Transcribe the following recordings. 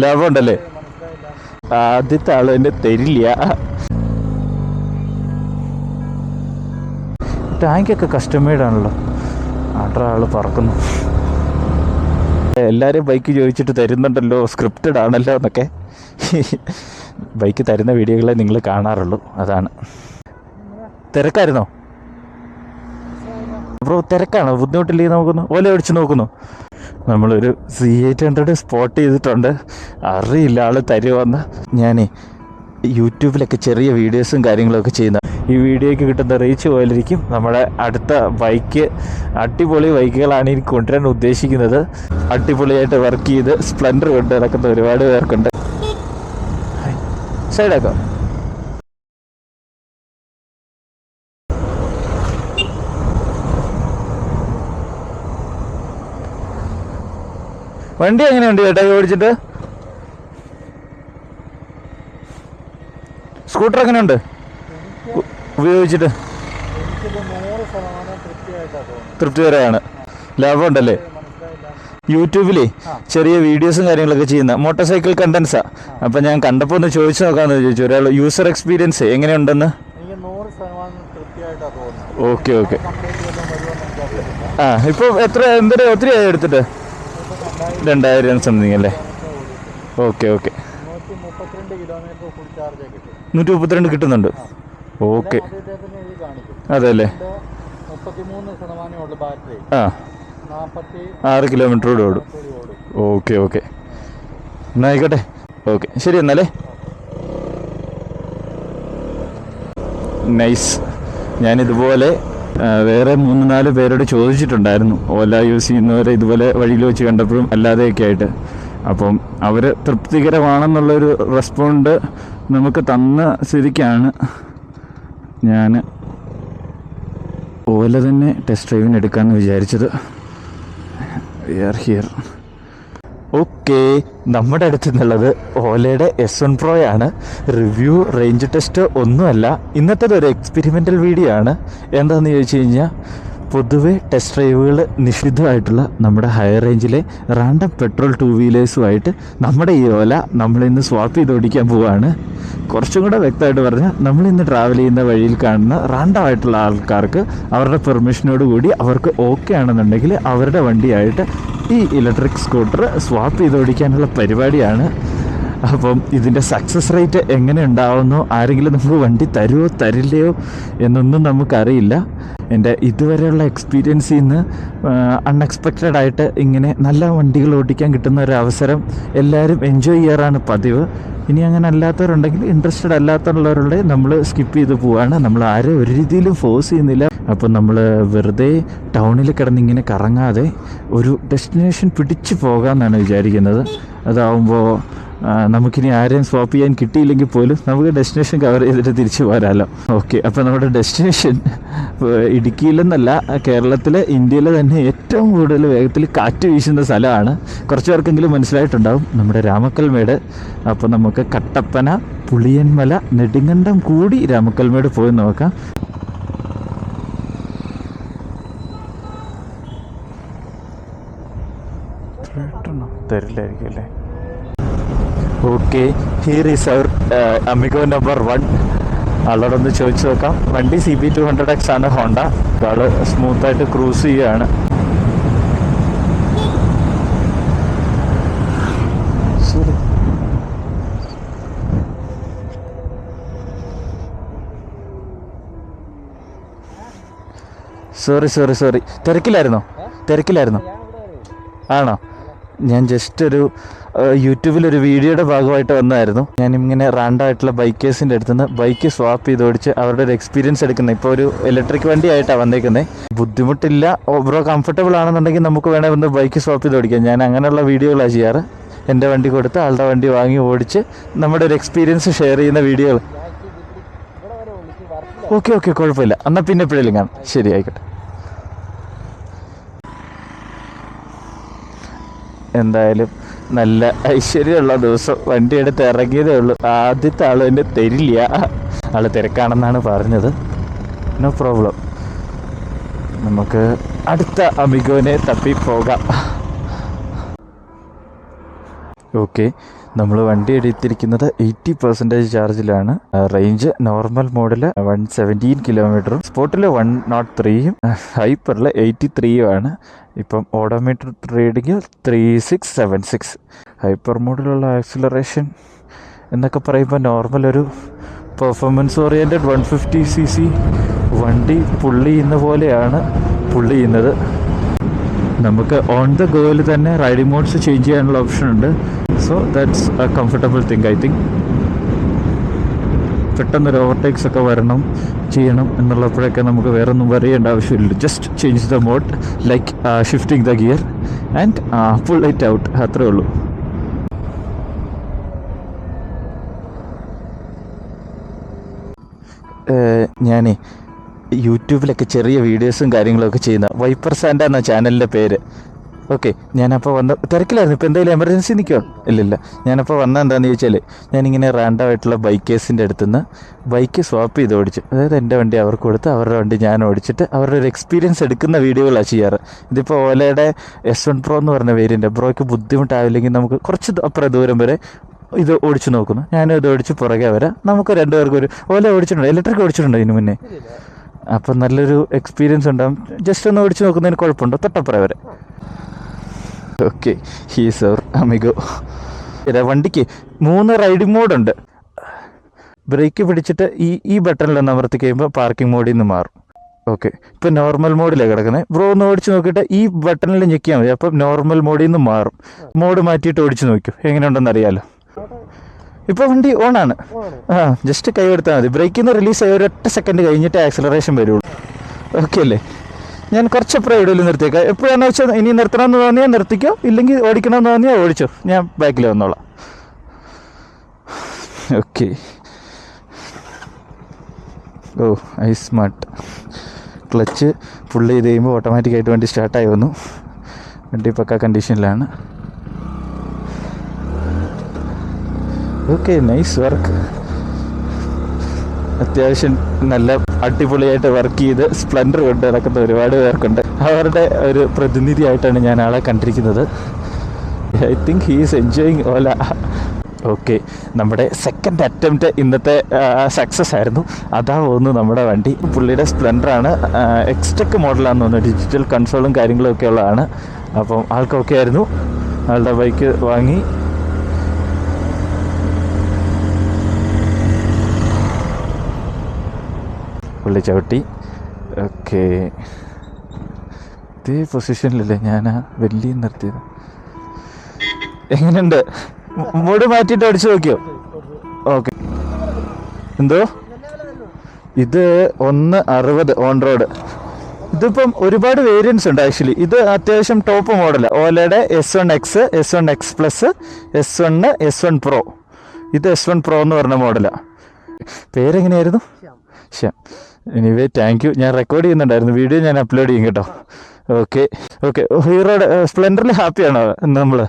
ലാഭമുണ്ടല്ലേ? ആദ്യത്തെ ആള് എന്നെ തരില്ല. ടാങ്കൊക്കെ കസ്റ്റമൈഡ് ആണല്ലോ. ആള് പറക്കുന്നു. എല്ലാവരും ബൈക്ക് ചോദിച്ചിട്ട് തരുന്നുണ്ടല്ലോ, സ്ക്രിപ്റ്റഡ് ആണല്ലോ എന്നൊക്കെ. ബൈക്ക് തരുന്ന വീഡിയോകളെ നിങ്ങൾ കാണാറുള്ളൂ, അതാണ്. തിരക്കായിരുന്നോ ബ്രോ? തിരക്കാണോ? ബുദ്ധിമുട്ടില്ലേ? നോക്കുന്നു, ഓല അടിച്ച് നോക്കുന്നു. നമ്മളൊരു C800 സ്പോട്ട് ചെയ്തിട്ടുണ്ട്. അറിയില്ല ആൾ തരുമെന്ന്. ഞാനേ യൂട്യൂബിലൊക്കെ ചെറിയ വീഡിയോസും കാര്യങ്ങളൊക്കെ ചെയ്യുന്ന ഈ വീഡിയോയ്ക്ക് കിട്ടുന്ന റീച്ച് പോലിരിക്കും നമ്മുടെ അടുത്ത ബൈക്ക്. അടിപൊളി ബൈക്കുകളാണ് എനിക്ക് കൊണ്ടുവരാൻ ഉദ്ദേശിക്കുന്നത്. അടിപൊളിയായിട്ട് വർക്ക് ചെയ്ത് സ്പ്ലെൻഡർ കൊണ്ട് നടക്കുന്ന ഒരുപാട് പേർക്കുണ്ട്. സൈഡാക്കാം. വണ്ടി എങ്ങനെയുണ്ട് ചേട്ടാ ഓടിച്ചിട്ട്? സ്കൂട്ടർ എങ്ങനെയുണ്ട് ഉപയോഗിച്ചിട്ട്? തൃപ്തികരമാണ്. ലാഭമുണ്ടല്ലേ? യൂട്യൂബിലേ ചെറിയ വീഡിയോസും കാര്യങ്ങളൊക്കെ ചെയ്യുന്ന മോട്ടോർ സൈക്കിൾ കണ്ടൻസാ. അപ്പം ഞാൻ കണ്ടപ്പോൾ ഒന്ന് ചോദിച്ചു നോക്കാമെന്ന് ചോദിച്ചു. ഒരാൾ യൂസർ എക്സ്പീരിയൻസ് എങ്ങനെയുണ്ടെന്ന്. Okay okay. ഇപ്പോൾ എന്തൊരു ഒത്തിരിയായി എടുത്തിട്ട്? 2000 സംതിങ് അല്ലേ? Okay okay. 132 കിട്ടുന്നുണ്ട്. ഓക്കെ, അതെ അല്ലേ? 6 കിലോമീറ്റർ കൂടെ ഓടും. ഓക്കെ ഓക്കെ, എന്നാൽ ആയിക്കോട്ടെ. ഓക്കെ, ശരി എന്നാലേ. നൈസ്. ഞാനിതുപോലെ വേറെ 3-4 പേരോട് ചോദിച്ചിട്ടുണ്ടായിരുന്നു, ഓല യൂസ് ചെയ്യുന്നവരെ ഇതുപോലെ വഴിയിൽ വെച്ച് കണ്ടപ്പോഴും അല്ലാതെയൊക്കെ ആയിട്ട്. അപ്പം അവർ തൃപ്തികരമാണെന്നുള്ളൊരു റെസ്പോണ്ട് നമുക്ക് തന്ന സ്ഥിതിക്കാണ് ഞാൻ ഓല തന്നെ ടെസ്റ്റ് ഡ്രൈവിന് എടുക്കാമെന്ന് വിചാരിച്ചത്. V are here. ഓക്കെ, നമ്മുടെ അടുത്ത് നിന്നുള്ളത് ഓലയുടെ S1 Pro ആണ്. റിവ്യൂ, റേഞ്ച് ടെസ്റ്റ് ഒന്നുമല്ല. ഇന്നത്തേത് ഒരു എക്സ്പെരിമെൻ്റൽ വീഡിയോ ആണ്. എന്താണെന്ന് ചോദിച്ചു കഴിഞ്ഞാൽ, പൊതുവെ ടെസ്റ്റ് ഡ്രൈവുകൾ നിഷിദ്ധമായിട്ടുള്ള നമ്മുടെ ഹൈ റേഞ്ചിലെ റാൻഡം പെട്രോൾ 2 വീലേഴ്സുമായിട്ട് നമ്മുടെ ഈ ഓല നമ്മളിന്ന് സ്വാപ്പ് ചെയ്ത് ഓടിക്കാൻ പോവുകയാണ്. കുറച്ചും കൂടെ വ്യക്തമായിട്ട് പറഞ്ഞാൽ, നമ്മളിന്ന് ട്രാവൽ ചെയ്യുന്ന വഴിയിൽ കാണുന്ന റാൻഡമായിട്ടുള്ള ആൾക്കാർക്ക് അവരുടെ പെർമിഷനോട് കൂടി അവർക്ക് ഓക്കെ ആണെന്നുണ്ടെങ്കിൽ അവരുടെ വണ്ടിയായിട്ട് ഈ ഇലക്ട്രിക് സ്കൂട്ടർ സ്വാപ്പ് ചെയ്ത് ഓടിക്കാനുള്ള പരിപാടിയാണ്. അപ്പം ഇതിൻ്റെ സക്സസ് റേറ്റ് എങ്ങനെ ഉണ്ടാവുന്നോ, ആരെങ്കിലും നമുക്ക് വണ്ടി തരുമോ തരില്ലയോ എന്നൊന്നും നമുക്കറിയില്ല. എൻ്റെ ഇതുവരെയുള്ള എക്സ്പീരിയൻസിൽ നിന്ന് അൺഎക്സ്പെക്റ്റഡ് ആയിട്ട് ഇങ്ങനെ നല്ല വണ്ടികൾ ഓടിക്കാൻ കിട്ടുന്ന ഒരു അവസരം എല്ലാവരും എൻജോയ് ചെയ്യാറാണ് പതിവ്. ഇനി അങ്ങനെ അല്ലാത്തവരുണ്ടെങ്കിൽ, ഇൻട്രസ്റ്റഡ് അല്ലാത്തവരുള്ളവരുടെ നമ്മൾ സ്കിപ്പ് ചെയ്ത് പോവാണ്. നമ്മൾ ആരും ഒരു രീതിയിലും ഫോഴ്സ് ചെയ്യുന്നില്ല. അപ്പം നമ്മൾ വെറുതെ ടൗണിൽ കിടന്നിങ്ങനെ കറങ്ങാതെ ഒരു ഡെസ്റ്റിനേഷൻ പിടിച്ച് പോകാമെന്നാണ് വിചാരിക്കുന്നത്. അതാവുമ്പോൾ നമുക്കിനി ആരെയും സ്വാപ്പ് ചെയ്യാൻ കിട്ടിയില്ലെങ്കിൽ പോലും നമുക്ക് ഡെസ്റ്റിനേഷൻ കവർ ചെയ്തിട്ട് തിരിച്ചു പോരാമല്ലോ. ഓക്കെ, അപ്പോൾ നമ്മുടെ ഡെസ്റ്റിനേഷൻ ഇടുക്കിയിലെന്നല്ല, കേരളത്തിലെ, ഇന്ത്യയിലെ തന്നെ ഏറ്റവും കൂടുതൽ വേഗത്തിൽ കാറ്റ് വീശുന്ന സ്ഥലമാണ്. കുറച്ച് പേർക്കെങ്കിലും മനസ്സിലായിട്ടുണ്ടാവും, നമ്മുടെ രാമക്കൽമേട്. അപ്പോൾ നമുക്ക് കട്ടപ്പന, പുളിയന്മല, നെടുങ്കണ്ടം കൂടി രാമക്കൽമേട് പോയി നോക്കാം. തരില്ലായിരിക്കും അല്ലേ? Okay, here is our amigo number 1. ആളോടൊന്ന് ചോദിച്ചു നോക്കാം. വണ്ടി CB200X ആണ്, ഹോണ്ട. ആള് സ്മൂത്തായിട്ട് ക്രൂസ് ചെയ്യുകയാണ്. സോറി, തിരക്കിലായിരുന്നോ? ആണോ? ഞാൻ ജസ്റ്റ് ഒരു യൂട്യൂബിലൊരു വീഡിയോയുടെ ഭാഗമായിട്ട് വന്നതായിരുന്നു. ഞാനിങ്ങനെ റാൻഡമായിട്ടുള്ള ബൈക്കേഴ്സിൻ്റെ അടുത്ത് നിന്ന് ബൈക്ക് സ്വാപ്പ് ചെയ്ത് ഓടിച്ച് അവരുടെ ഒരു എക്സ്പീരിയൻസ് എടുക്കുന്നത്. ഇപ്പോൾ ഒരു ഇലക്ട്രിക് വണ്ടി ആയിട്ടാണ് വന്നേക്കുന്നത്. ബുദ്ധിമുട്ടില്ല, ബ്രോ കംഫർട്ടബിൾ ആണെന്നുണ്ടെങ്കിൽ നമുക്ക് വേണേൽ വന്ന് ബൈക്ക് സ്വാപ്പ് ചെയ്ത് ഓടിക്കാം. ഞാൻ അങ്ങനെയുള്ള വീഡിയോകളാണ് ചെയ്യാറ്. എൻ്റെ വണ്ടി കൊടുത്ത് ആളുടെ വണ്ടി വാങ്ങി ഓടിച്ച് നമ്മുടെ ഒരു എക്സ്പീരിയൻസ് ഷെയർ ചെയ്യുന്ന വീഡിയോകൾ. ഓക്കെ, കുഴപ്പമില്ല. എന്നാൽ പിന്നെ എപ്പോഴേലും കാണാം. ശരി, ആയിക്കോട്ടെ. എന്തായാലും നല്ല ഐശ്വര്യമുള്ള ദിവസം. വണ്ടി എടുത്ത് ഇറങ്ങിയതേ ഉള്ളൂ. ആദ്യത്തെ ആൾ എന്നെ തരില്ല. ആൾ തിരക്കാണെന്നാണ് പറഞ്ഞത്. നോ പ്രോബ്ലം, നമുക്ക് അടുത്ത അമിഗോനെ തപ്പി പോകാം. ഓക്കെ, നമ്മൾ വണ്ടി എടുത്തിരിക്കുന്നത് 80% ചാർജിലാണ്. റേഞ്ച് നോർമൽ മോഡിൽ 117 കിലോമീറ്ററും സ്പോർട്ടിൽ 103യും ഹൈപ്പറിൽ 83യും ആണ്. ഇപ്പം ഓഡോമീറ്റർ റീഡിങ് 3676. ഹൈപ്പർ മോഡിലുള്ള ആക്സിലറേഷൻ എന്നൊക്കെ പറയുമ്പോൾ നോർമൽ ഒരു പെർഫോമൻസ് ഓറിയൻറ്റഡ് 150cc വണ്ടി പുള്ളി ചെയ്യുന്ന പോലെയാണ് പുള്ളി ചെയ്യുന്നത്. നമുക്ക് ഓൺ ദ ഗോയിൽ തന്നെ റൈഡിംഗ് മോഡ്സ് ചേഞ്ച് ചെയ്യാനുള്ള ഓപ്ഷൻ ഉണ്ട്. So that's a comfortable thing I think. പെട്ടെന്നൊരു ഓവർടേക്സ് ഒക്കെ ചെയ്യണം എന്നുള്ളപ്പോഴൊക്കെ നമുക്ക് വേറെ ഒന്നും പറയേണ്ട ആവശ്യമില്ല. Just change the mode like shifting the gear and pull it out, അത്രേ ഉള്ളൂ. ഞാനേ യൂട്യൂബിലൊക്കെ ചെറിയ വീഡിയോസും കാര്യങ്ങളൊക്കെ ചെയ്യുന്ന വൈപ്പർ സാൻഡ എന്ന ചാനലിൻ്റെ പേര്. ഓക്കെ, ഞാനപ്പോൾ തിരക്കിലായിരുന്നു. ഇപ്പോൾ എന്തെങ്കിലും എമർജൻസി നിൽക്കുമോ? ഇല്ലില്ല. ഞാനപ്പോൾ എന്താണെന്ന് ചോദിച്ചാൽ, ഞാനിങ്ങനെ റാൻഡമായിട്ടുള്ള ബൈക്കേഴ്സിൻ്റെ അടുത്തുനിന്ന് ബൈക്ക് സ്വാപ്പ് ചെയ്ത് ഓടിച്ചു. അതായത് എൻ്റെ വണ്ടി അവർക്ക് കൊടുത്ത് അവരുടെ വണ്ടി ഞാൻ ഓടിച്ചിട്ട് അവരുടെ ഒരു എക്സ്പീരിയൻസ് എടുക്കുന്ന വീഡിയോകളാണ് ചെയ്യാറ്. ഇതിപ്പോൾ ഓലയുടെ S1 Pro എന്ന് പറഞ്ഞ വേരിയൻ്റ്. ബ്രോയ്ക്ക് ബുദ്ധിമുട്ടാവില്ലെങ്കിൽ നമുക്ക് കുറച്ച് അപ്പുറം ദൂരം വരെ ഇത് ഓടിച്ചു നോക്കുന്നു. ഞാനും ഇത് ഓടിച്ച് പുറകെ വരാം. നമുക്ക് രണ്ടുപേർക്കും ഒരു ഓല ഓടിച്ചിട്ടുണ്ട്, ഇലക്ട്രിക് ഓടിച്ചിട്ടുണ്ടോ ഇതിന് മുന്നേ? അപ്പം നല്ലൊരു എക്സ്പീരിയൻസ് ഉണ്ടാകും. ജസ്റ്റ് ഒന്ന് ഓടിച്ച് നോക്കുന്നതിന് കുഴപ്പമുണ്ടോ? തൊട്ടപ്പുറം വരെ. Okay, he's our amigo. വണ്ടിക്ക് 3 റൈഡിംഗ് മോഡുണ്ട്. ബ്രേക്ക് പിടിച്ചിട്ട് ഈ ബട്ടണിലൊന്ന് അമർത്തി കഴിയുമ്പോൾ പാർക്കിംഗ് മോഡിൽ നിന്ന് മാറും. ഓക്കെ, ഇപ്പം നോർമൽ മോഡിലാണ് കിടക്കുന്നത്. ബ്രോ ഒന്ന് ഓടിച്ച് നോക്കിയിട്ട് ഈ ബട്ടണിൽ ഞെക്കിയാൽ മതി. അപ്പം നോർമൽ മോഡിൽ നിന്ന് മാറും. മോഡ് മാറ്റിയിട്ട് ഓടിച്ച് നോക്കൂ, എങ്ങനെയുണ്ടെന്ന് അറിയാമല്ലോ. ഇപ്പോൾ വണ്ടി ഓണാണ്. ജസ്റ്റ് കൈ എടുത്താൽ മതി. ബ്രേക്കിൽ നിന്ന് റിലീസ് ആയി 1 സെക്കൻഡ് കഴിഞ്ഞിട്ട് ആക്സിലറേഷൻ വരുള്ളൂ. ഓക്കെ അല്ലേ? ഞാൻ കുറച്ചപ്പുറം ഇടയിൽ നിർത്തിയേക്കാം. എപ്പോഴാണെന്ന് വെച്ചാൽ ഇനി നിർത്തണമെന്ന് തോന്നിയാൽ നിർത്തിക്കോ, ഇല്ലെങ്കിൽ ഓടിക്കണമെന്ന് തോന്നിയാൽ ഓടിച്ചോ. ഞാൻ ബാക്കിൽ വന്നോളാം. Okay. Oh, I smart. Clutch full ചെയ്ത് കഴിയുമ്പോൾ ഓട്ടോമാറ്റിക്കായിട്ട് വണ്ടി സ്റ്റാർട്ടായി വന്നു. വണ്ടി പക്ക കണ്ടീഷനിലാണ്. Okay, nice work. അത്യാവശ്യം നല്ല അടിപൊളിയായിട്ട് വർക്ക് ചെയ്ത് സ്പ്ലെൻഡർ കൊണ്ട് നടക്കുന്ന ഒരുപാട് പേർക്കുണ്ട്. അവരുടെ ഒരു പ്രതിനിധിയായിട്ടാണ് ഞാൻ ആളെ കണ്ടിരിക്കുന്നത്. I think he is enjoying Ola. Okay, നമ്മുടെ സെക്കൻഡ് അറ്റംപ്റ്റ് ഇന്നത്തെ സക്സസ് ആയിരുന്നു. അതാ പോകുന്നു നമ്മുടെ വണ്ടി. പുള്ളിയുടെ സ്പ്ലെൻഡറാണ്. എക്സ്ട്രക്ക് മോഡലാണെന്ന് തോന്നുന്നു. ഡിജിറ്റൽ കൺസോളും കാര്യങ്ങളും ഒക്കെ ഉള്ളതാണ്. അപ്പം ആൾക്കൊക്കെ ആയിരുന്നു. ആളുടെ ബൈക്ക് വാങ്ങി. പുള്ളി ചവിട്ടി. ഓക്കെ, ഇതേ പൊസിഷനിലല്ലേ ഞാൻ വലിയ നിർത്തിയത്. എങ്ങനെയുണ്ട്? മോഡ് മാറ്റിയിട്ട് അടിച്ചു നോക്കിയോ? ഓക്കെ. എന്തോ ഇത് 160 ഓൺ റോഡ്. ഇതിപ്പം ഒരുപാട് വേരിയൻസ് ഉണ്ട് ആക്ച്വലി. ഇത് അത്യാവശ്യം ടോപ്പ് മോഡലാണ്. ഓലയുടെ S1X, S1X Plus, S1, S1 Pro. ഇത് S1 Pro എന്ന് പറഞ്ഞ മോഡലാണ്. പേരെങ്ങനെയായിരുന്നു? ശ്യാം. Anyway thank you. ഞാൻ റെക്കോർഡ് ചെയ്യുന്നുണ്ടായിരുന്നു. വീഡിയോ ഞാൻ അപ്ലോഡ് ചെയ്യും കേട്ടോ. Okay okay. ഹീറോയുടെ സ്പ്ലെൻഡറിൽ ഹാപ്പിയാണോ നമ്മൾ?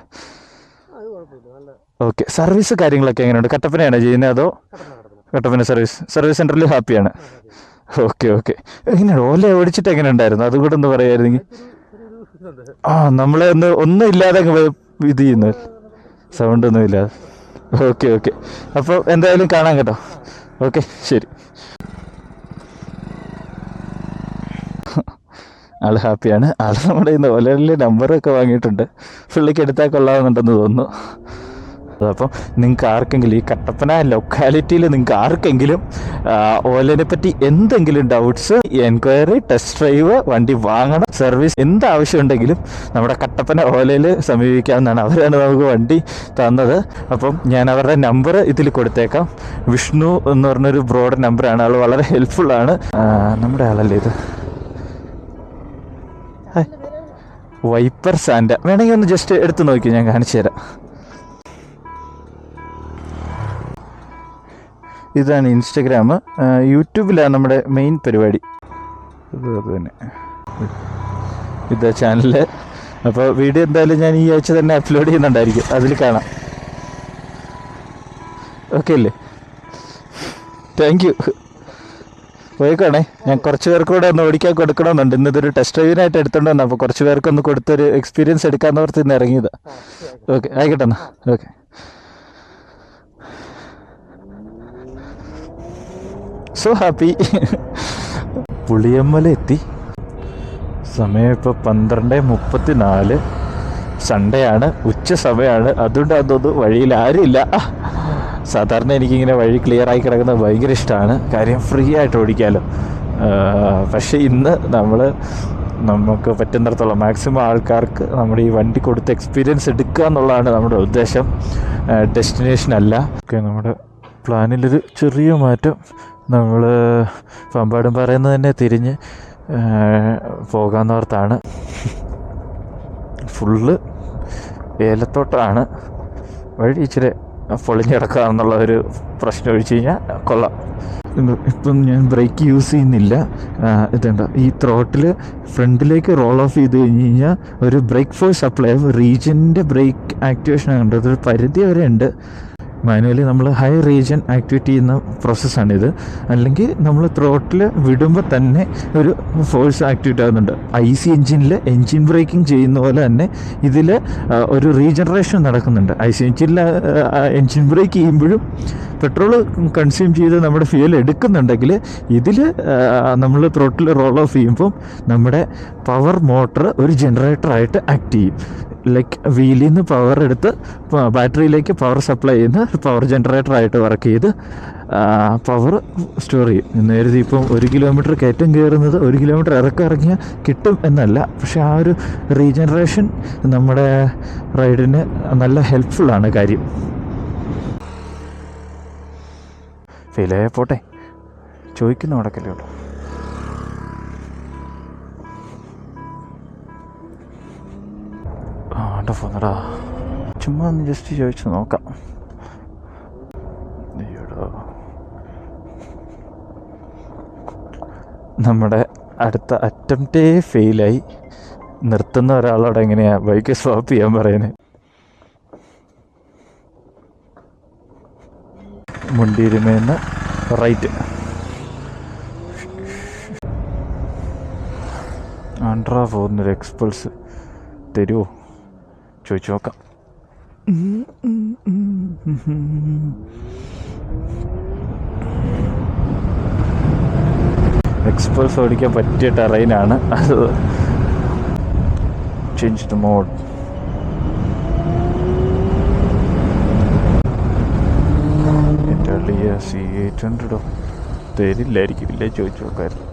ഓക്കെ. സർവീസ് കാര്യങ്ങളൊക്കെ എങ്ങനെയുണ്ട്? കട്ടപ്പനയാണോ ചെയ്യുന്നത് അതോ? കട്ടപ്പന സർവീസ് സെൻറ്ററിൽ ഹാപ്പിയാണ്. Okay okay. എങ്ങനെയാണ് ഓല ഓടിച്ചിട്ട് എങ്ങനെ ഉണ്ടായിരുന്നു? അതുകൂടെ ഒന്ന് പറയായിരുന്നെങ്കിൽ. നമ്മളെ ഒന്നും ഇല്ലാതെ ഇത് ചെയ്യുന്നു, സൗണ്ടൊന്നും ഇല്ലാതെ. Okay okay. അപ്പോൾ എന്തായാലും കാണാം കേട്ടോ. ഓക്കെ, ശരി. ആൾ ഹാപ്പിയാണ്. ആൾ നമ്മുടെ ഇന്ന് ഓലയിൽ നമ്പറൊക്കെ വാങ്ങിയിട്ടുണ്ട്. പുള്ളിക്ക് എടുത്താൽ കൊള്ളാമെന്നുണ്ടെന്ന് തോന്നുന്നു. അപ്പം നിങ്ങൾക്ക് ആർക്കെങ്കിലും ഈ കട്ടപ്പന ലൊക്കാലിറ്റിയിൽ നിങ്ങൾക്ക് ആർക്കെങ്കിലും ഓലനെ പറ്റി എന്തെങ്കിലും ഡൗട്ട്സ്, എൻക്വയറി, ടെസ്റ്റ് ഡ്രൈവ്, വണ്ടി വാങ്ങണം, സർവീസ്, എന്ത് ആവശ്യമുണ്ടെങ്കിലും നമ്മുടെ കട്ടപ്പന ഓലയിൽ സമീപിക്കാവുന്നതാണ്. അവരാണ് നമുക്ക് വണ്ടി തന്നത്. അപ്പം ഞാൻ അവരുടെ നമ്പർ ഇതിൽ കൊടുത്തേക്കാം. വിഷ്ണു എന്ന് പറഞ്ഞൊരു ബ്രോഡ് നമ്പറാണ്. ആൾ വളരെ ഹെൽപ്ഫുള്ളാണ്. നമ്മുടെ ആളല്ലേ ഇത്? വൈപ്പർ സാൻഡ. വേണമെങ്കിൽ ഒന്ന് ജസ്റ്റ് എടുത്ത് നോക്കി, ഞാൻ കാണിച്ചു തരാം. ഇതാണ് ഇൻസ്റ്റഗ്രാം. യൂട്യൂബിലാണ് നമ്മുടെ മെയിൻ പരിപാടി. അത് തന്നെ ഇതാ ചാനല്. അപ്പോൾ വീഡിയോ എന്തായാലും ഞാൻ ഈ ആഴ്ച തന്നെ അപ്ലോഡ് ചെയ്യുന്നുണ്ടായിരിക്കും. അതിൽ കാണാം. ഓക്കെ അല്ലേ? Thank you. പോയിക്കോണേ. ഞാൻ കുറച്ച് പേർക്ക് കൂടെ ഒന്ന് ഓടിക്കാൻ കൊടുക്കണമെന്നുണ്ട്. ഇന്നിതൊരു ടെസ്റ്റ് ഡ്രൈവിനായിട്ട് എടുത്തോണ്ട് വന്നു. അപ്പോൾ കുറച്ച് പേർക്കൊന്ന് കൊടുത്തൊരു എക്സ്പീരിയൻസ് എടുക്കാമെന്ന് ഓർത്ത് ഇന്ന് ഇറങ്ങിയത്. ഓക്കെ, ആയിക്കോട്ടെ എന്നാ. ഓക്കെ. So happy. പുളിയമ്മല എത്തി. സമയം ഇപ്പോൾ 12:34. സൺഡേ ആണ്, ഉച്ച സമയമാണ്. അതുകൊണ്ട് അതൊന്നും വഴിയിൽ ആരുമില്ല. സാധാരണ എനിക്കിങ്ങനെ വഴി ക്ലിയറായി കിടക്കുന്നത് ഭയങ്കര ഇഷ്ടമാണ്. കാര്യം ഫ്രീ ആയിട്ട് ഓടിക്കാമല്ലോ. പക്ഷേ ഇന്ന് നമുക്ക് പറ്റുന്നിടത്തോളം മാക്സിമം ആൾക്കാർക്ക് നമ്മുടെ ഈ വണ്ടി കൊടുത്ത് എക്സ്പീരിയൻസ് എടുക്കുക എന്നുള്ളതാണ് നമ്മുടെ ഉദ്ദേശം, ഡെസ്റ്റിനേഷൻ അല്ല. ഓക്കെ, നമ്മുടെ പ്ലാനിലൊരു ചെറിയ മാറ്റം. നമ്മൾ പമ്പാടും പറയുന്നത് തന്നെ തിരിഞ്ഞ് പോകാമെന്നോർത്താണ്. ഫുള്ള് ഏലത്തോട്ടമാണ്. വഴി ഇച്ചിരി പൊളിഞ്ഞിടക്കാമെന്നുള്ള ഒരു പ്രശ്നം ഒഴിച്ച് കഴിഞ്ഞാൽ കൊള്ളാം. ഇപ്പം ഞാൻ ബ്രേക്ക് യൂസ് ചെയ്യുന്നില്ല. ഇതുണ്ട്, ഈ ത്രോട്ടിൽ ഫ്രണ്ടിലേക്ക് റോൾ ഓഫ് ചെയ്ത് കഴിഞ്ഞ് കഴിഞ്ഞാൽ ഒരു ബ്രേക്ക് ഫോഴ്സ് അപ്ലൈ ആവും. റീജിയൻ്റെ ബ്രേക്ക് ആക്ടിവേഷൻ ഉണ്ട്, അതൊരു പരിധി വരെ ഉണ്ട്. മാനുവലി നമ്മൾ ഹൈ റീജിയൻ ആക്ടിവേറ്റ് ചെയ്യുന്ന പ്രോസസ്സാണിത്. അല്ലെങ്കിൽ നമ്മൾ ത്രോട്ടിൽ വിടുമ്പോൾ തന്നെ ഒരു ഫോഴ്സ് ആക്ടിവേറ്റ് ആകുന്നുണ്ട്. IC എഞ്ചിനിൽ എൻജിൻ ബ്രേക്കിംഗ് ചെയ്യുന്ന പോലെ തന്നെ ഇതിൽ ഒരു റീജനറേഷൻ നടക്കുന്നുണ്ട്. IC എഞ്ചിനിൽ എൻജിൻ ബ്രേക്ക് ചെയ്യുമ്പോഴും പെട്രോൾ കൺസ്യൂം ചെയ്ത് നമ്മുടെ ഫ്യൂൽ എടുക്കുന്നുണ്ടെങ്കിൽ ഇതിൽ നമ്മൾ ത്രോട്ടിൽ റോൾ ഓഫ് ചെയ്യുമ്പം നമ്മുടെ പവർ മോട്ടർ ഒരു ജനറേറ്ററായിട്ട് ആക്ട് ചെയ്യും. ലൈക്ക് വീലിൽ നിന്ന് പവർ എടുത്ത് ബാറ്ററിയിലേക്ക് പവർ സപ്ലൈ ചെയ്യുന്ന പവർ ജനറേറ്ററായിട്ട് വർക്ക് ചെയ്ത് പവർ സ്റ്റോർ ചെയ്യും. നേരത്തെ ഇപ്പം 1 കിലോമീറ്റർ കയറ്റം കയറുന്നത് 1 കിലോമീറ്റർ ഇറങ്ങിയാൽ കിട്ടും എന്നല്ല, പക്ഷെ ആ ഒരു റീജനറേഷൻ നമ്മുടെ റൈഡിന് നല്ല ഹെൽപ്ഫുള്ളാണ് കാര്യം. ഫെയിലായ പോട്ടെ, ചോദിക്കുന്ന നടക്കല്ലേ കേട്ടോ. ഫോന്നടാ, ചുമ്മാ ഒന്ന് ജസ്റ്റ് ചോദിച്ചു നോക്കാം. നമ്മുടെ അടുത്ത അറ്റംപ്റ്റേ ഫെയിലായി. നിർത്തുന്ന ഒരാളോട് എങ്ങനെയാണ് ബൈക്ക് സ്വാപ്പ് ചെയ്യാൻ പറയുന്നത്? മുണ്ടിരുമേന്ന് റൈറ്റ്. ആൻഡ്രാ പോകുന്നൊരു എക്സ്പൾസ് തരുമോ ചോദിച്ചു നോക്കാം. എക്സ്പൾസ് ഓടിക്കാൻ പറ്റിയ ടെറൈനാണ് അത്. Change the mode. എൻ്റെ അള്ളിയ C800 തരില്ലായിരിക്കും, ഇല്ലേ ചോദിച്ചു നോക്കായിരുന്നു.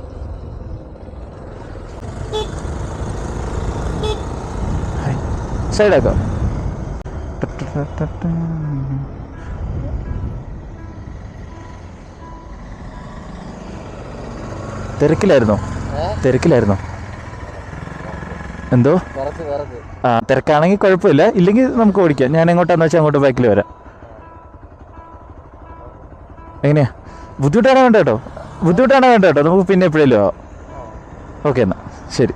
സൈഡാക്കാം. തിരക്കിലായിരുന്നോ? എന്തോ? തിരക്കാണെങ്കിൽ കുഴപ്പമില്ല, ഇല്ലെങ്കിൽ നമുക്ക് ഓടിക്കാം. ഞാൻ എങ്ങോട്ടാന്ന് വെച്ചാൽ അങ്ങോട്ട് ബൈക്കിൽ വരാം. എങ്ങനെയാ? ബുദ്ധിമുട്ടാണോ വേണ്ട കേട്ടോ, നമുക്ക് പിന്നെ എപ്പോഴേലും ആവാം. ഓക്കെ എന്നാൽ ശരി.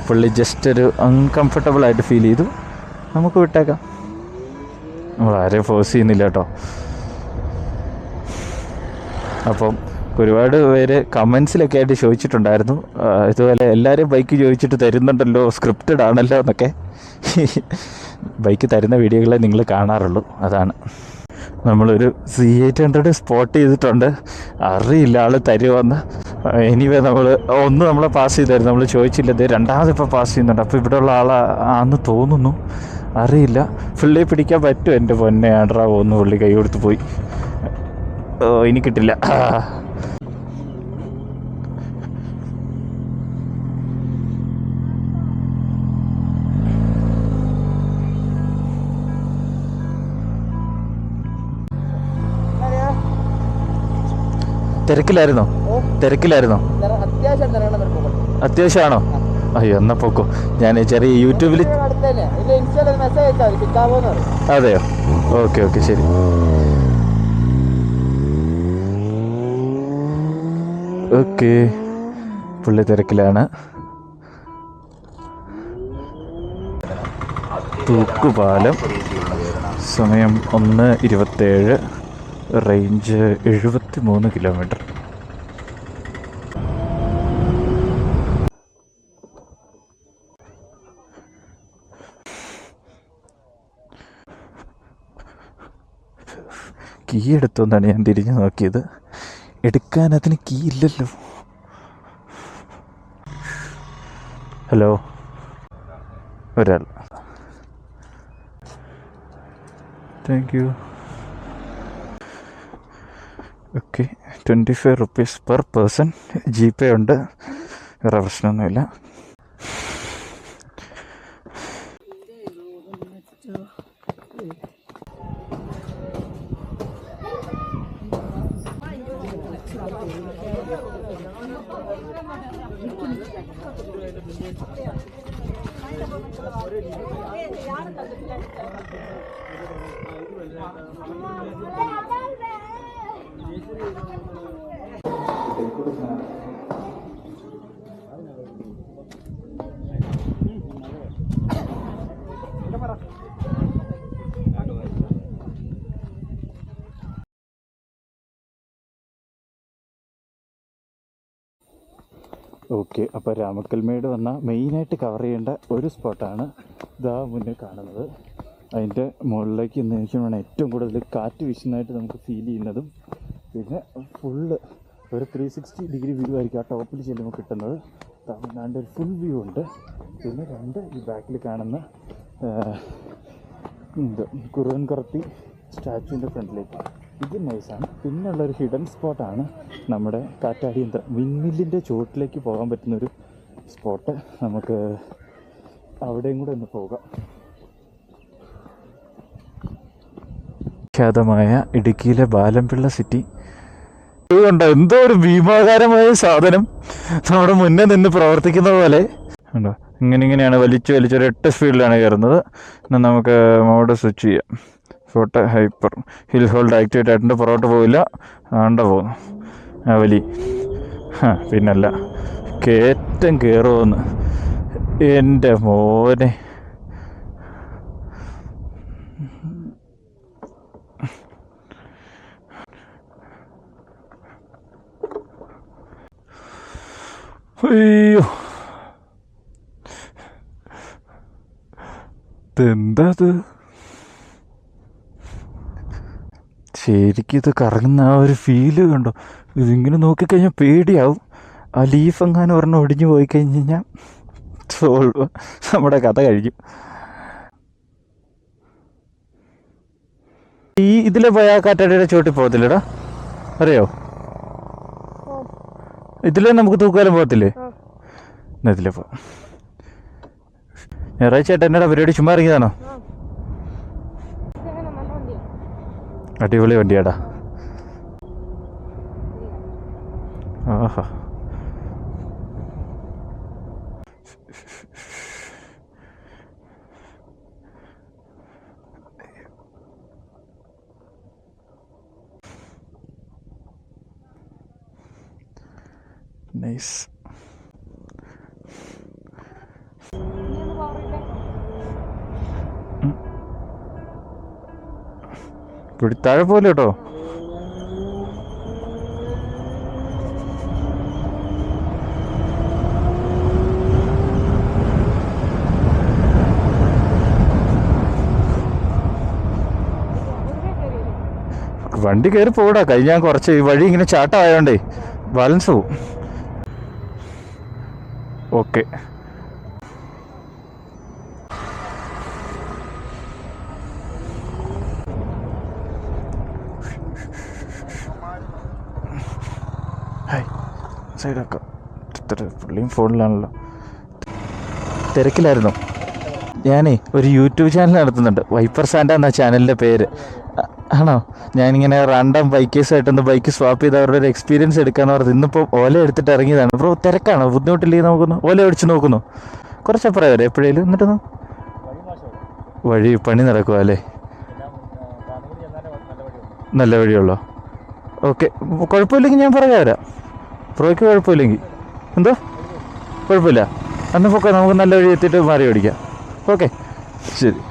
പുള്ളി ജസ്റ്റ് ഒരു അൺകംഫർട്ടബിളായിട്ട് ഫീൽ ചെയ്തു, നമുക്ക് വിട്ടേക്കാം. നമ്മൾ ആരെയും ഫോഴ്സ് ചെയ്യുന്നില്ല കേട്ടോ. അപ്പം ഒരുപാട് പേര് കമൻസിലൊക്കെ ആയിട്ട് ചോദിച്ചിട്ടുണ്ടായിരുന്നു, ഇതുപോലെ എല്ലാവരും ബൈക്ക് ചോദിച്ചിട്ട് തരുന്നുണ്ടല്ലോ, സ്ക്രിപ്റ്റഡ് ആണല്ലോ എന്നൊക്കെ. ബൈക്ക് തരുന്ന വീഡിയോകളെ നിങ്ങൾ കാണാറുള്ളൂ, അതാണ്. നമ്മളൊരു C800 സ്പോട്ട് ചെയ്തിട്ടുണ്ട്. അറിയില്ല ആൾ തരുമെന്ന്. എനിവേ നമ്മളെ പാസ് ചെയ്തായിരുന്നു, നമ്മൾ ചോദിച്ചില്ല. ഇത് രണ്ടാമതിപ്പോൾ പാസ് ചെയ്യുന്നുണ്ട്. അപ്പോൾ ഇവിടെയുള്ള ആളാന്ന് തോന്നുന്നു, അറിയില്ല. പുള്ളിയെ പിടിക്കാൻ പറ്റും? എൻ്റെ പൊന്നെ ആണ്ട്രാ പോകുന്നു. പുള്ളി കൈ കൊടുത്ത് പോയി. ഇനി കിട്ടില്ല. തിരക്കിലായിരുന്നോ? അത്യാവശ്യമാണോ? അയ്യോ എന്നാ പോക്കോ. ഞാൻ ചെറിയ യൂട്യൂബിൽ. അതെയോ? ഓക്കെ ശരി. ഓക്കെ, പുള്ളി തിരക്കിലാണ്. തൂക്കുപാലം. സമയം 1:27. Range 73 kilometre. കീ എടുത്തോന്നാണ് ഞാൻ തിരിഞ്ഞു നോക്കിയത്. എടുക്കാൻ അതിന് കീ ഇല്ലല്ലോ. ഹലോ, ഒരാൾ. Thank you. Okay, 25 rupees per person. GPay ഉണ്ട്, വേറെ പ്രശ്നമൊന്നുമില്ല. ഓക്കെ, അപ്പോൾ രാമക്കൽമേട് വന്നാൽ മെയിനായിട്ട് കവർ ചെയ്യേണ്ട ഒരു സ്പോട്ടാണ് ഇതാ മുന്നിൽ കാണുന്നത്. അതിൻ്റെ മുകളിലേക്ക് നിൽക്കാൻ വേണം ഏറ്റവും കൂടുതൽ കാറ്റ് വീശുന്നതായിട്ട് നമുക്ക് ഫീൽ ചെയ്യുന്നതും. പിന്നെ ഫുള്ള് ഒരു 360 ഡിഗ്രി വ്യൂ ആയിരിക്കും ആ ടോപ്പിൽ ചെല്ലുമ്പോൾ കിട്ടുന്നത്. തമിഴ്നാടിൻ്റെ ഒരു ഫുൾ വ്യൂ ഉണ്ട്. പിന്നെ ഈ ബാക്കിൽ കാണുന്ന കുറുവൻ കുറത്തി സ്റ്റാച്ചുവിൻ്റെ ഫ്രണ്ടിലേക്ക്, ഇത് നൈസാണ്. പിന്നുള്ളൊരു ഹിഡൻ സ്പോട്ടാണ് നമ്മുടെ കാറ്റാടിയന്ത്രം വിൻമില്ലിൻ്റെ ചുവട്ടിലേക്ക് പോകാൻ പറ്റുന്നൊരു സ്പോട്ട്. നമുക്ക് അവിടെയും കൂടെ ഒന്ന് പോകാം. ഖ്യാതമായ ഇടുക്കിയിലെ ബാലംപിള്ള സിറ്റി ഉണ്ടോ, എന്തോ ഒരു ഭീമാകാരമായ സാധനം നമ്മുടെ മുന്നേ നിന്ന് പ്രവർത്തിക്കുന്ന പോലെ ഉണ്ടോ. ഇങ്ങനെയാണ് വലിച്ചൊരു 8 സ്പീഡിലാണ് കയറുന്നത്. എന്നാൽ നമുക്ക് മോഡ് സ്വിച്ച് ചെയ്യാം. Photo hyper hill hold activate ആയിട്ടുണ്ട്. പുറകോട്ട് പോവില്ല, ആണ്ട പോകുന്നു. വലി പിന്നല്ല, കയറ്റം കയറുമെന്ന് എൻ്റെ മോനെ. അയ്യോ, ഇതെന്താ ഇത്? ശരിക്കും ഇത് കറങ്ങുന്ന ആ ഒരു ഫീല് കണ്ടോ. ഇതിങ്ങനെ നോക്കിക്കഴിഞ്ഞാൽ പേടിയാവും. ആ ലീഫ് എങ്ങാനും ഒരെണ്ണം ഒടിഞ്ഞു പോയി കഴിഞ്ഞ് കഴിഞ്ഞാൽ സോൾവ്, നമ്മുടെ കഥ കഴിക്കും. ഇതിലെ പോയ ആ കാറ്റാടിയുടെ ചോട്ടിൽ പോകത്തില്ലടാ, അറിയോ? ഇതിലേ നമുക്ക് തൂക്കാലം പോകത്തില്ലേ? ഇതിലേ പോവാം. ഞായറാഴ്ച ആയിട്ട് എന്നടാ പരിപാടി? ചുമ്മാ ഇറങ്ങിയതാണോ? അടിപൊളി വണ്ടിയാടാ. ആഹാ, നൈസ്. ഇവിടെ താഴെ പോലെ കേട്ടോ. വണ്ടി കയറി പോടാ. കഴിഞ്ഞാൽ കുറച്ച് ഈ വഴി ഇങ്ങനെ ചാട്ടമായോണ്ടേ ബാലൻസ് പോവും. ഓക്കെ, സൈഡാക്കാം. പുള്ളിയും ഫോണിലാണല്ലോ. തിരക്കിലായിരുന്നു. ഞാനേ ഒരു യൂട്യൂബ് ചാനൽ നടത്തുന്നുണ്ട്, വൈപ്പർ സാൻഡ എന്ന ചാനലിൻ്റെ പേര്. ആണോ? ഞാനിങ്ങനെ റാൻഡം ബൈക്കേഴ്സായിട്ടൊന്ന് ബൈക്ക് സ്വാപ്പ് ചെയ്ത് അവരുടെ ഒരു എക്സ്പീരിയൻസ് എടുക്കാമെന്ന് പറഞ്ഞത് ഇന്നിപ്പോൾ ഓല എടുത്തിട്ട് ഇറങ്ങിയതാണ്. ബ്രോ തിരക്കാണോ? ബുദ്ധിമുട്ടില്ലെങ്കിൽ നോക്കുന്നു, ഓല ഓടിച്ച് നോക്കുന്നു. കുറച്ചപ്പുറം വരെ എപ്പോഴേലും. എന്നിട്ട് വഴി പണി നടക്കുക അല്ലേ? നല്ല വഴിയുള്ളോ? ഓക്കെ, കുഴപ്പമില്ലെങ്കിൽ ഞാൻ പറയാൻ വരാം. ബ്രോയ്ക്ക് കുഴപ്പമില്ലെങ്കിൽ. എന്തോ കുഴപ്പമില്ല, അന്ന് പൊക്കെ നമുക്ക് നല്ല വഴി എത്തിയിട്ട് മാറി ഓടിക്കാം. ഓക്കെ, ശരി.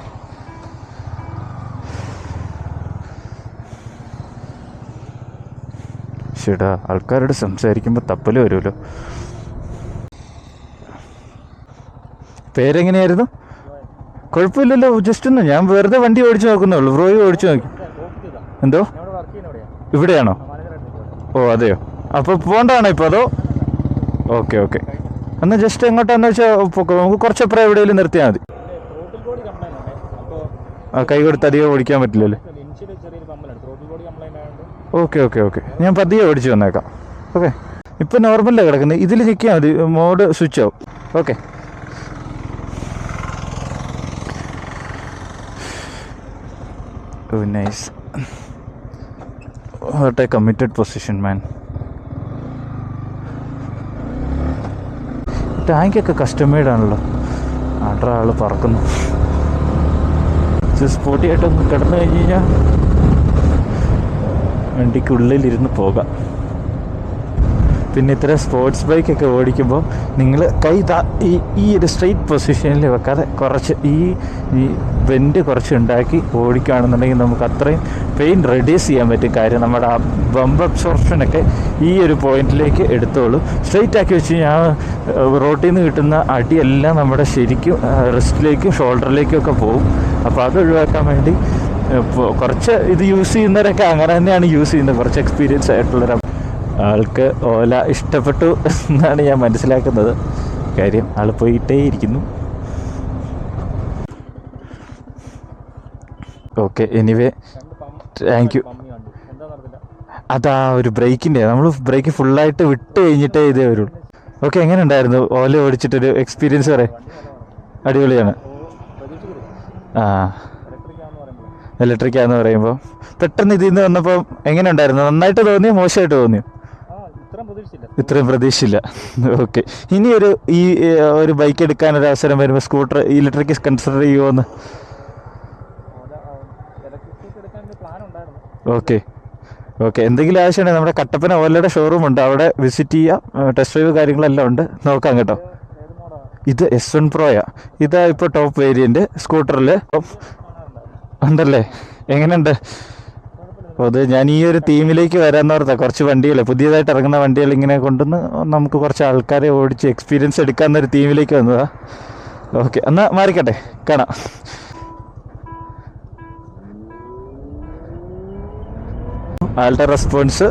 ചേട്ടാ ആൾക്കാരോട് സംസാരിക്കുമ്പോൾ തപ്പൽ വരുമല്ലോ. പേരെങ്ങനെയായിരുന്നു? കുഴപ്പമില്ലല്ലോ, ജസ്റ്റ് ഒന്ന് ഞാൻ വെറുതെ വണ്ടി ഓടിച്ചു നോക്കുന്നേ ഉള്ളൂ. ബ്രോയും ഓടിച്ചു നോക്കി. എന്തോ ഇവിടെയാണോ? ഓ അതെയോ, അപ്പോൾ പോകണ്ടാണോ ഇപ്പോൾ അതോ? ഓക്കെ ഓക്കെ, എന്നാൽ ജസ്റ്റ് എങ്ങോട്ടാന്ന് വെച്ചാൽ നമുക്ക് കുറച്ചപ്പുറം എവിടെയെങ്കിലും നിർത്തിയാൽ മതി. ആ കൈ കൊടുത്ത് അധികം ഓടിക്കാൻ പറ്റില്ലല്ലോ. ഓക്കെ ഓക്കെ ഓക്കെ, ഞാൻ പതിയെ ഓടിച്ച് വന്നേക്കാം. ഓക്കെ, ഇപ്പം നോർമലാണ് കിടക്കുന്നത്. ഇതിൽ നിൽക്കിയാൽ മതി, മോഡ് സ്വിച്ച് ആവും. Okay, nice. What a committed position man. ടാങ്കൊക്കെ കസ്റ്റമൈഡ് ആണല്ലോ. ആട്ര ആൾ പറക്കുന്നു. സ്പോട്ടിയായിട്ടൊന്ന് കിടന്നു കഴിഞ്ഞ് കഴിഞ്ഞാൽ വണ്ടിക്കുള്ളിലിരുന്ന് പോകാം. പിന്നെ ഇത്തരം സ്പോർട്സ് ബൈക്കൊക്കെ ഓടിക്കുമ്പോൾ നിങ്ങൾ കൈ ഈ ഒരു സ്ട്രെയിറ്റ് പൊസിഷനിൽ വെക്കാതെ കുറച്ച് ഈ ബെൻഡ് കുറച്ച് ഉണ്ടാക്കി ഓടിക്കുകയാണെന്നുണ്ടെങ്കിൽ നമുക്ക് അത്രയും പെയിൻ റെഡ്യൂസ് ചെയ്യാൻ പറ്റും. കാര്യം നമ്മുടെ ആ ബമ്പ് അബ്സോർപ്ഷനൊക്കെ ഈ ഒരു പോയിന്റിലേക്ക് എടുത്തോളൂ. സ്ട്രെയിറ്റ് ആക്കി വെച്ച് കഴിഞ്ഞാൽ റോട്ടിൽ നിന്ന് കിട്ടുന്ന അടിയെല്ലാം നമ്മുടെ ശരിക്കും റിസ്റ്റിലേക്കും ഷോൾഡറിലേക്കും ഒക്കെ പോകും. അപ്പോൾ അത് ഒഴിവാക്കാൻ വേണ്ടി കുറച്ച് ഇത് യൂസ് ചെയ്യുന്നവരൊക്കെ അങ്ങനെ തന്നെയാണ് യൂസ് ചെയ്യുന്നത്. കുറച്ച് എക്സ്പീരിയൻസ് ആയിട്ടുള്ളവർ. ആൾക്ക് ഓല ഇഷ്ടപ്പെട്ടു എന്നാണ് ഞാൻ മനസ്സിലാക്കുന്നത്. കാര്യം ആൾ പോയിട്ടേ ഇരിക്കുന്നു. Okay, anyway thank U. അതാ ഒരു ബ്രേക്കിൻ്റെ, നമ്മൾ ബ്രേക്ക് ഫുള്ളായിട്ട് വിട്ട് കഴിഞ്ഞിട്ടേ ഇതേ വരുള്ളൂ. ഓക്കെ, എങ്ങനെ ഉണ്ടായിരുന്നു ഓല ഓടിച്ചിട്ടൊരു എക്സ്പീരിയൻസ് പറയാം? അടിപൊളിയാണ്. ആ, ഇലക്ട്രിക്കാന്ന് പറയുമ്പോൾ പെട്ടെന്ന് ഇതിൽ നിന്ന് വന്നപ്പോൾ എങ്ങനെ ഉണ്ടായിരുന്നു? നന്നായിട്ട് തോന്നിയോ മോശമായിട്ട് തോന്നിയോ? ഇത്രയും പ്രതീക്ഷയില്ല. ഓക്കെ, ഇനി ഒരു ബൈക്ക് എടുക്കാനൊരു അവസരം വരുമ്പോൾ സ്കൂട്ടർ ഇലക്ട്രിക് കൺസിഡർ ചെയ്യുമോന്ന്? ഓക്കെ ഓക്കെ, എന്തെങ്കിലും ആവശ്യമുണ്ടെങ്കിൽ നമ്മുടെ കട്ടപ്പന ഓലയുടെ ഷോറൂം ഉണ്ട്, അവിടെ വിസിറ്റ് ചെയ്യാം. ടെസ്റ്റ് ഡ്രൈവ് കാര്യങ്ങളെല്ലാം ഉണ്ട്, നോക്കാം കേട്ടോ. ഇത് S1 Proയാ. ഇതാ ഇപ്പോൾ ടോപ്പ് വേരിയൻറ്റ് സ്കൂട്ടറിൽ ഉണ്ടല്ലേ? എങ്ങനെയുണ്ട്? അത് ഞാൻ ഈ ഒരു തീമിലേക്ക് വരാമെന്ന് ഓർത്താ. കുറച്ച് വണ്ടികൾ പുതിയതായിട്ട് ഇറങ്ങുന്ന വണ്ടികൾ ഇങ്ങനെ കൊണ്ടുവന്ന് നമുക്ക് കുറച്ച് ആൾക്കാരെ ഓടിച്ച് എക്സ്പീരിയൻസ് എടുക്കാമെന്നൊരു തീമിലേക്ക് വന്നതാ. ഓക്കെ, എന്നാൽ മാറിക്കട്ടെ, കാണാം. ആളുടെ റെസ്പോൺസ്,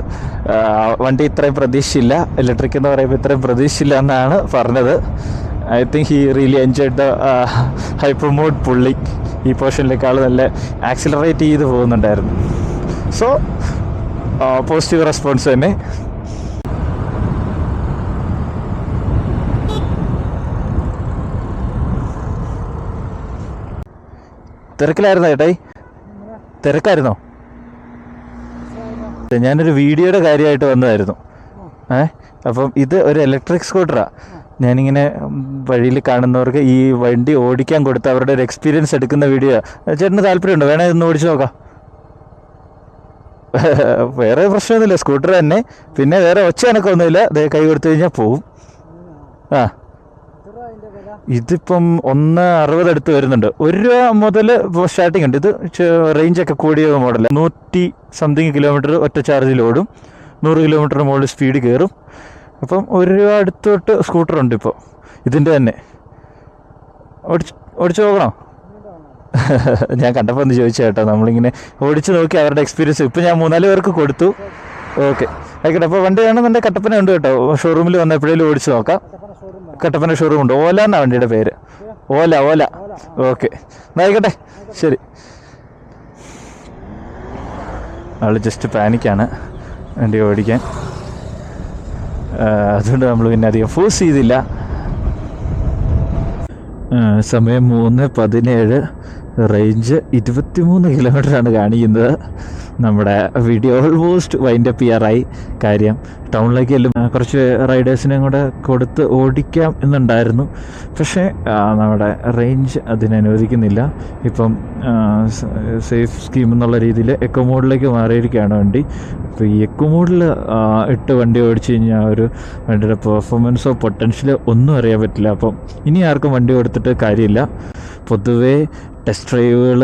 വണ്ടി ഇത്രയും പ്രതീക്ഷയില്ല, ഇലക്ട്രിക് എന്ന് പറയുമ്പോൾ ഇത്രയും പ്രതീക്ഷയില്ല എന്നാണ് പറഞ്ഞത്. I think he really enjoyed the hyper mode pulling. ഈ പോർഷനിലേക്കാൾ നല്ല ആക്സിലറേറ്റ് ചെയ്ത് പോകുന്നുണ്ടായിരുന്നു. സോ പോസിറ്റീവ് റെസ്പോൺസ് തന്നെ. തിരക്കിലായിരുന്നോ ചേട്ടായി? തിരക്കായിരുന്നോ? ഞാനൊരു വീഡിയോയുടെ കാര്യമായിട്ട് വന്നതായിരുന്നു. അപ്പം ഇത് ഒരു ഇലക്ട്രിക് സ്കൂട്ടറാണ്. ഞാനിങ്ങനെ വഴിയിൽ കാണുന്നവർക്ക് ഈ വണ്ടി ഓടിക്കാൻ കൊടുത്ത് അവരുടെ ഒരു എക്സ്പീരിയൻസ് എടുക്കുന്ന വീഡിയോ. ചേട്ടന് താല്പര്യമുണ്ടോ? വേണേൽ ഇതൊന്ന് ഓടിച്ചു നോക്കാം. വേറെ പ്രശ്നമൊന്നുമില്ല, സ്കൂട്ടർ തന്നെ. പിന്നെ വേറെ ഒച്ച എനക്കൊന്നുമില്ല. കൈ കൊടുത്തു കഴിഞ്ഞാൽ പോവും. ആ, ഇതിപ്പം 160 അടുത്ത് വരുന്നുണ്ട്. 1 രൂപ മുതൽ സ്റ്റാർട്ടിങ് ഉണ്ട്. ഇത് റേഞ്ചൊക്കെ കൂടിയ മോഡൽ. 100 കിലോമീറ്റർ ഒറ്റ ചാർജിൽ ഓടും. 100 കിലോമീറ്റർ മുകളിൽ സ്പീഡ് കയറും. അപ്പം 1 രൂപ അടുത്തോട്ട് സ്കൂട്ടറുണ്ട് ഇപ്പോൾ ഇതിൻ്റെ തന്നെ. ഓടിച്ചു നോക്കണോ? ഞാൻ കണ്ടപ്പോൾ ഒന്ന് ചോദിച്ചാൽ കേട്ടോ. നമ്മളിങ്ങനെ ഓടിച്ച് നോക്കി അവരുടെ എക്സ്പീരിയൻസ്. ഇപ്പം ഞാൻ 3-4 പേർക്ക് കൊടുത്തു. ഓക്കെ, ആയിക്കോട്ടെ. അപ്പോൾ വണ്ടി വേണമെന്നുണ്ടെങ്കിൽ കട്ടപ്പന ഉണ്ട് കേട്ടോ. ഷോറൂമിൽ വന്ന് എപ്പോഴേലും ഓടിച്ച് നോക്കാം. കട്ടപ്പന ഷോറൂം ഉണ്ട്. ഓല എന്നാണ് വണ്ടിയുടെ പേര്. ഓല. ഓക്കെ, ആയിക്കോട്ടെ, ശരി. ആൾ ജസ്റ്റ് പാനിക്കാണ് വണ്ടി ഓടിക്കാൻ. അതുകൊണ്ട് നമ്മൾ പിന്നെ അധികം ഫോഴ്സ് ചെയ്തില്ല. സമയം 3:17. റേഞ്ച് 23 കിലോമീറ്ററാണ് കാണിക്കുന്നത്. നമ്മുടെ വീഡിയോ ഓൾമോസ്റ്റ് വൈൻഡപ്പ് ചെയ്യാറായി. കാര്യം ടൗണിലേക്ക് എല്ലാം കുറച്ച് റൈഡേഴ്സിനെയും കൂടെ കൊടുത്ത് ഓടിക്കാം എന്നുണ്ടായിരുന്നു. പക്ഷേ നമ്മുടെ റേഞ്ച് അതിനനുവദിക്കുന്നില്ല. ഇപ്പം സേഫ് സ്കീം എന്നുള്ള രീതിയിൽ എക്കോ മോഡിലേക്ക് മാറിയിരിക്കുകയാണ് വണ്ടി. അപ്പോൾ ഈ എക്കോ മോഡിൽ ഇട്ട് വണ്ടി ഓടിച്ചു കഴിഞ്ഞാൽ ഒരു വണ്ടിയുടെ പെർഫോമൻസോ പൊട്ടൻഷ്യലോ ഒന്നും അറിയാൻ പറ്റില്ല. അപ്പം ഇനി ആർക്കും വണ്ടി കൊടുത്തിട്ട് കാര്യമില്ല. പൊതുവേ ടെസ്റ്റ് ഡ്രൈവുകൾ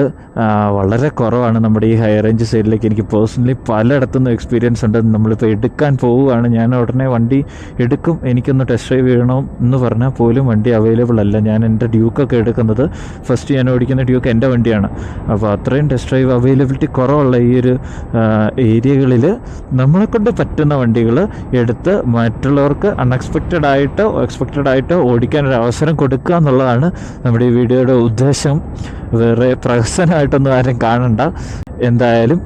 വളരെ കുറവാണ് നമ്മുടെ ഈ ഹൈ റേഞ്ച് സൈഡിലേക്ക്. എനിക്ക് പേഴ്സണലി പലയിടത്തുനിന്നും എക്സ്പീരിയൻസ് ഉണ്ട്. നമ്മളിപ്പോൾ എടുക്കാൻ പോവുകയാണ്, ഞാൻ ഉടനെ വണ്ടി എടുക്കും, എനിക്കൊന്ന് ടെസ്റ്റ് ഡ്രൈവ് ചെയ്യണം എന്ന് പറഞ്ഞാൽ പോലും വണ്ടി അവൈലബിൾ അല്ല. ഞാൻ എൻ്റെ ഡ്യൂക്കൊക്കെ എടുക്കുന്നത്, ഫസ്റ്റ് ഞാൻ ഓടിക്കുന്ന ഡ്യൂക്ക് എൻ്റെ വണ്ടിയാണ്. അപ്പോൾ അത്രയും ടെസ്റ്റ് ഡ്രൈവ് അവൈലബിലിറ്റി കുറവുള്ള ഈ ഒരു ഏരിയകളിൽ നമ്മളെക്കൊണ്ട് പറ്റുന്ന വണ്ടികൾ എടുത്ത് മറ്റുള്ളവർക്ക് അൺഎക്സ്പെക്റ്റഡ് ആയിട്ടോ ഓടിക്കാനൊരു അവസരം കൊടുക്കുക എന്നുള്ളതാണ് നമ്മുടെ ഈ വീഡിയോയുടെ ഉദ്ദേശം. വേറെ പ്രഹസനമായിട്ടൊന്നും ആരും കാണണ്ട. എന്തായാലും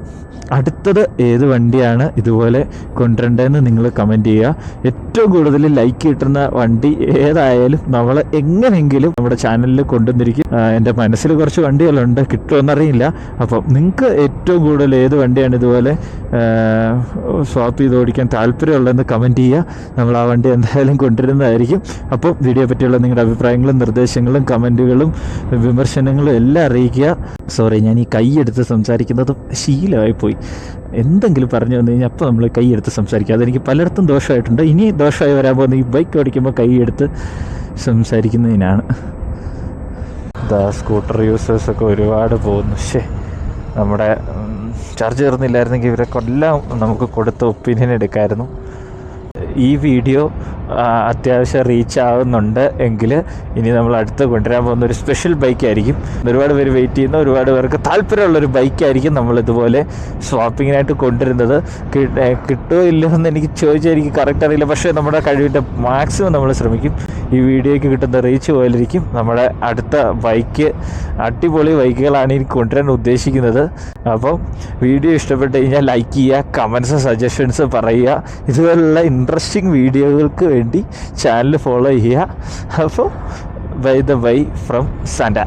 അടുത്തത് ഏത് വണ്ടിയാണ് ഇതുപോലെ കൊണ്ടുവരേണ്ടതെന്ന് നിങ്ങൾ കമൻറ്റ് ചെയ്യുക. ഏറ്റവും കൂടുതൽ ലൈക്ക് കിട്ടുന്ന വണ്ടി ഏതായാലും നമ്മൾ എങ്ങനെയെങ്കിലും നമ്മുടെ ചാനലിൽ കൊണ്ടുവന്നിരിക്കും. എൻ്റെ മനസ്സിൽ കുറച്ച് വണ്ടികളുണ്ട്, കിട്ടുമെന്നറിയില്ല. അപ്പം നിങ്ങൾക്ക് ഏറ്റവും കൂടുതൽ ഏത് വണ്ടിയാണ് ഇതുപോലെ സ്വാപ്പ് ചെയ്ത് ഓടിക്കാൻ താല്പര്യമുള്ളതെന്ന് കമൻറ്റ് ചെയ്യുക. നമ്മൾ ആ വണ്ടി എന്തായാലും കൊണ്ടുവരുന്നതായിരിക്കും. അപ്പോൾ വീഡിയോ പറ്റിയുള്ള നിങ്ങളുടെ അഭിപ്രായങ്ങളും നിർദ്ദേശങ്ങളും കമൻറ്റുകളും വിമർശനങ്ങളും എല്ലാം അറിയിക്കുക. സോറി, ഞാൻ ഈ കൈയെടുത്ത് സംസാരിക്കുന്നത് ശീലമായിപ്പോയി. എന്തെങ്കിലും പറഞ്ഞു വന്നു കഴിഞ്ഞാൽ അപ്പോൾ നമ്മൾ കൈയെടുത്ത് സംസാരിക്കുക. അതെനിക്ക് പലയിടത്തും ദോഷമായിട്ടുണ്ട്. ഇനി ദോഷമായി വരാൻ പോകുന്ന ഈ ബൈക്ക് ഓടിക്കുമ്പോൾ കൈയെടുത്ത് സംസാരിക്കുന്നതിനാണ്. സ്കൂട്ടർ യൂസേഴ്സൊക്കെ ഒരുപാട് പോകുന്നു. നമ്മുടെ ചാർജ് തീർന്നില്ലായിരുന്നെങ്കിൽ ഇവരൊക്കെ എല്ലാം നമുക്ക് കൊടുത്ത ഒപ്പീനിയൻ എടുക്കാമായിരുന്നു. ഈ വീഡിയോ അത്യാവശ്യം റീച്ച് ആവുന്നുണ്ട് എങ്കിൽ ഇനി നമ്മൾ അടുത്ത് കൊണ്ടുവരാൻ പോകുന്ന ഒരു സ്പെഷ്യൽ ബൈക്കായിരിക്കും. ഒരുപാട് പേര് വെയിറ്റ് ചെയ്യുന്ന, ഒരുപാട് പേർക്ക് താല്പര്യമുള്ളൊരു ബൈക്കായിരിക്കും നമ്മളിതുപോലെ സ്വാപ്പിങ്ങിനായിട്ട് കൊണ്ടുവരുന്നത്. കിട്ടുമോ ഇല്ലയോ എന്ന് എനിക്ക് ചോദിച്ചാൽ എനിക്ക് കറക്റ്റ് അറിയില്ല. പക്ഷേ നമ്മുടെ കഴിവിൻ്റെ മാക്സിമം നമ്മൾ ശ്രമിക്കും. ഈ വീഡിയോയ്ക്ക് കിട്ടുന്ന റീച്ച് പോലിരിക്കും നമ്മുടെ അടുത്ത ബൈക്ക്. അടിപൊളി ബൈക്കുകളാണ് എനിക്ക് കൊണ്ടുവരാൻ ഉദ്ദേശിക്കുന്നത്. അപ്പം വീഡിയോ ഇഷ്ടപ്പെട്ട് കഴിഞ്ഞാൽ ലൈക്ക് ചെയ്യുക, കമൻസ് സജഷൻസ് പറയുക. ഇതുപോലുള്ള ഇൻട്രസ്റ്റിംഗ് വീഡിയോകൾക്ക് വേണ്ടി ചാനൽ ഫോളോ ചെയ്യുക. അപ്പോൾ ബൈ ഫ്രം സാന്റ.